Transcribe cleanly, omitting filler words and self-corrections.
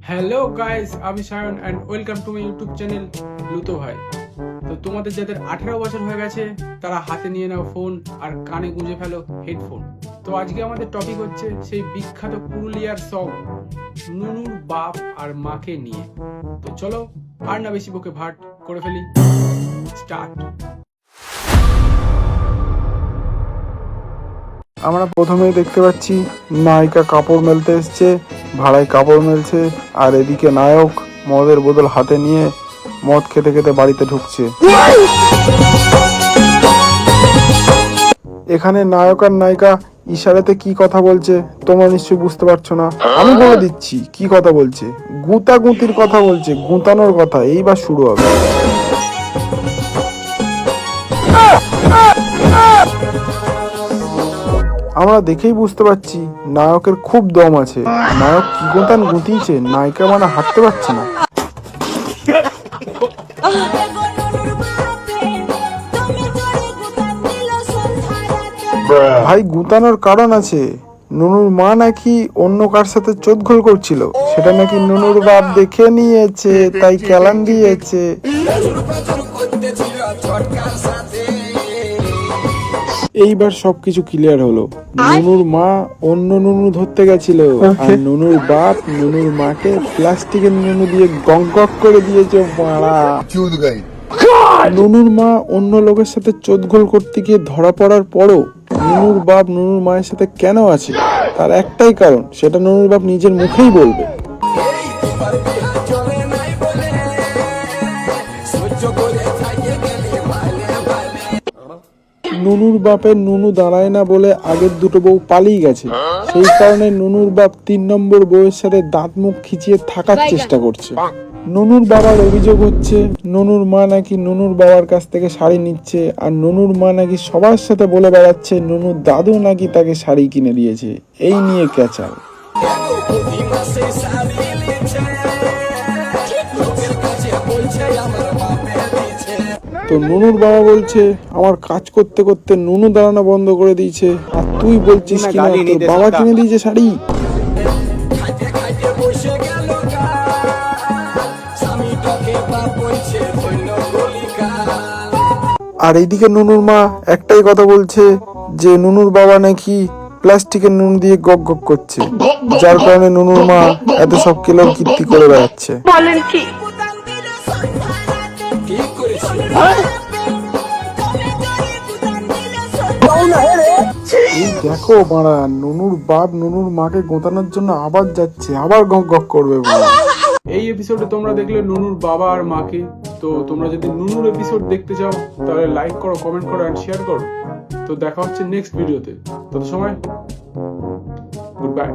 Hello guys, আমি Sayan and welcome to my YouTube channel Luto Bhai. তো তোমাদের যাদের 18 বছর হয়ে গেছে তারা হাতে নিয়ে নাও ফোন আর কানে গুঁজে ফেলো হেডফোন। তো আজকে আমাদের টপিক হচ্ছে সেই বিখ্যাত পুরুলিয়ার সং নুনুর বাপ আর মাকে নিয়ে। তো চলো আর না বেশি বকে ভাট করে ফেলি, স্টার্ট। আমরা প্রথমেই দেখতে পাচ্ছি নায়িকা কাপড় মেলতে এসছে, ভাড়ায় কাপড় মেলছে, আর এদিকে নায়ক মদের বোতল হাতে নিয়ে মদ খেতে খেতে বাড়িতে ঢুকছে। এখানে নায়ক আর নায়িকা ইশারাতে কি কথা বলছে তোমরা নিশ্চয়ই বুঝতে পারছো না, আমি বলে দিচ্ছি কি কথা বলছে। গুঁতাগুঁতির কথা বলছে, গুঁতানোর কথা। এইবার শুরু হবে। আমরা দেখেই বুঝতে পারছি নায়কের খুব দম আছে। নায়ক কি গোতান গুতিয়েছে, নায়িকা মানে হাঁটতে পারছে না। ভাই গুতানোর কারণ আছে। নুনুর মা নাকি অন্য কার সাথে চোদঘোল করছিল, সেটা নাকি নুনুর বাপ দেখে নিয়েছে, তাই কেলান দিয়েছে। এইবার সবকিছু ক্লিয়ার হলো। নুনুর মা অন্য নুনু ধরতে গেছিল, আর নুনুর বাপ নুনুর মাকে প্লাস্টিকের নুনু দিয়ে গক করে দিয়েছে। মারা নুনুর মা অন্য লোকের সাথে চোদগোল করতে গিয়ে ধরা পড়ার পরও নুনুর বাপ নুনুর মায়ের সাথে কেন আছে তার একটাই কারণ, সেটা নুনুর বাপ নিজের মুখেই বলবে। নুনুর বাপের নুনু দাঁড়ায় না বলে আগের দুটো বউ পালিয়ে গেছে, সেই কারণে নুনুর বাপ 3 নম্বর বউয়ের সাথে দাঁত মুখ খিচিয়ে থাকার চেষ্টা করছে। নুনুর বাবার অভিযোগ হচ্ছে নুনুর মা নাকি নুনুর বাবার কাছ থেকে শাড়ি নিচ্ছে, আর নুনুর মা নাকি সবার সাথে বলে বেড়াচ্ছে নুনুর দাদু নাকি তাকে শাড়ি কিনে দিয়েছে। এই নিয়ে ক্যাচাল। তো নুনুর বাবা বলছে আমার কাজ করতে করতে নুনু দাঁড়ানো বন্ধ করে দিয়েছে, আর তুই বলছিস কিনা তোর বাবা কিনে দিয়েছে শাড়ি। আর এইদিকে নুনুর মা একটাই কথা বলছে যে নুনুর বাবা নাকি প্লাস্টিকের নুন দিয়ে গক গক করছে, যার কারণে নুনুর মা এত সব কেলোর কীর্তি করে বেড়াচ্ছে। বলেন কি? এই দেখো মারা, নুনুর বাপ নুনুর মাকে গোতানোর জন্য আবার যাচ্ছে, আবার গক গক করবে। এই এপিসোডে তোমরা দেখলে নুনুর বাবা আর মাকে। তো তোমরা যদি নুনুর এপিসোড দেখতে চাও তাহলে লাইক করো, কমেন্ট করো এন্ড শেয়ার করো। তো দেখা হচ্ছে নেক্সট ভিডিওতে। তত সময় গুড বাই।